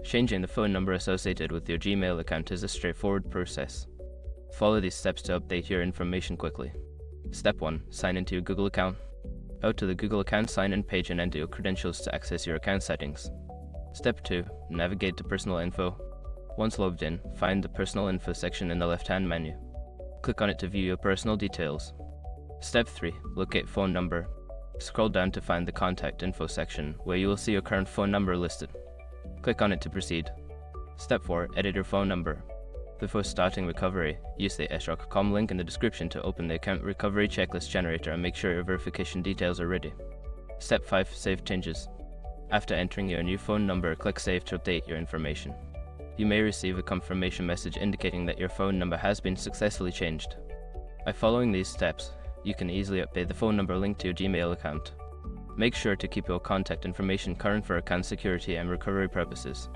Changing the phone number associated with your Gmail account is a straightforward process. Follow these steps to update your information quickly. Step 1. Sign into your Google account. Go to the Google account sign-in page and enter your credentials to access your account settings. Step 2. Navigate to Personal Info. Once logged in, find the Personal Info section in the left-hand menu. Click on it to view your personal details. Step 3. Locate phone number. Scroll down to find the Contact Info section, where you will see your current phone number listed. Click on it to proceed. Step 4. Edit your phone number. Before starting recovery, use the srock.com link in the description to open the account recovery checklist generator and make sure your verification details are ready. Step 5. Save changes. After entering your new phone number, click Save to update your information. You may receive a confirmation message indicating that your phone number has been successfully changed. By following these steps, you can easily update the phone number linked to your Gmail account. Make sure to keep your contact information current for account security and recovery purposes.